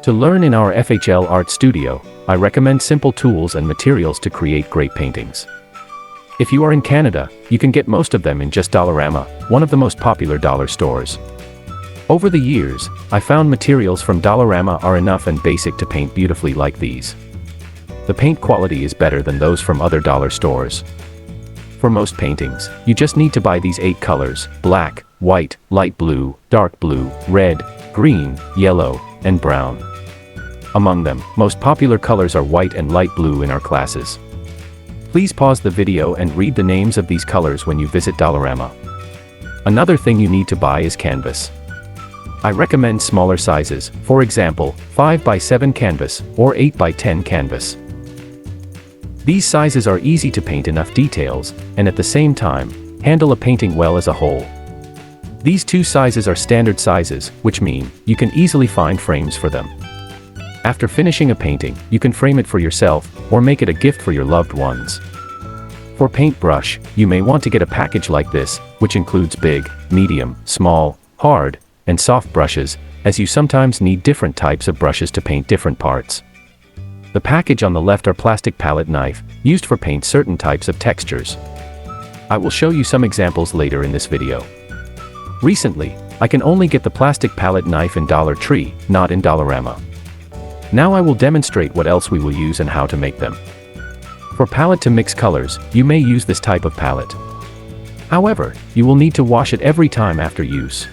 To learn in our FHL Art Studio, I recommend simple tools and materials to create great paintings. If you are in Canada, you can get most of them in just Dollarama, one of the most popular dollar stores. Over the years, I found materials from Dollarama are enough and basic to paint beautifully like these. The paint quality is better than those from other dollar stores. For most paintings, you just need to buy these 8 colors: black, white, light blue, dark blue, red, green, yellow, and brown. Among them, most popular colors are white and light blue in our classes. Please pause the video and read the names of these colors when you visit Dollarama. Another thing you need to buy is canvas. I recommend smaller sizes, for example, 5 by 7 canvas, or 8 by 10 canvas. These sizes are easy to paint enough details, and at the same time, handle a painting well as a whole. These two sizes are standard sizes, which mean you can easily find frames for them. After finishing a painting, you can frame it for yourself, or make it a gift for your loved ones. For Paintbrush, you may want to get a package like this, which includes big, medium, small, hard, and soft brushes, as you sometimes need different types of brushes to paint different parts. The package on the left are plastic palette knife, used for paint certain types of textures. I will show you some examples later in this video. Recently, I can only get the plastic palette knife in Dollar Tree, not in Dollarama. Now I will demonstrate what else we will use and how to make them. For palette to mix colors, you may use this type of palette. However, you will need to wash it every time after use.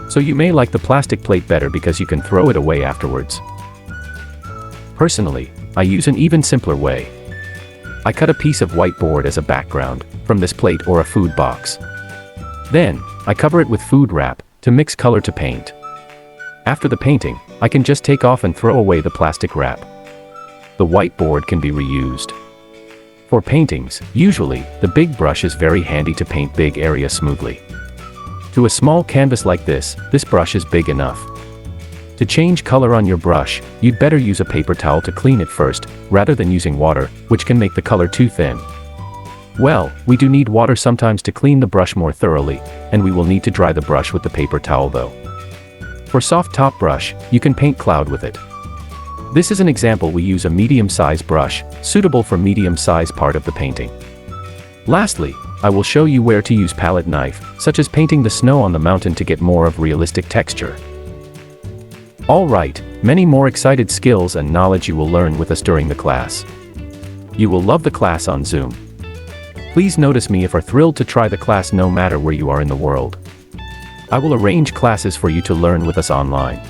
So you may like the plastic plate better because you can throw it away afterwards. Personally, I use an even simpler way. I cut a piece of white board as a background, from this plate or a food box. Then, I cover it with food wrap, to mix color to paint. After the painting, I can just take off and throw away the plastic wrap. The white board can be reused. For paintings, usually, the big brush is very handy to paint big areas smoothly. To a small canvas like this brush is big enough. To change color on your brush, you'd better use a paper towel to clean it first, rather than using water, which can make the color too thin. Well, we do need water sometimes to clean the brush more thoroughly, and we will need to dry the brush with the paper towel though. For soft top brush, you can paint cloud with it. This is an example. We use a medium-sized brush, suitable for medium-sized part of the painting. Lastly, I will show you where to use palette knife, such as painting the snow on the mountain to get more of realistic texture. Alright, many more excited skills and knowledge you will learn with us during the class. You will love the class on Zoom. Please notice me if are thrilled to try the class no matter where you are in the world. I will arrange classes for you to learn with us online.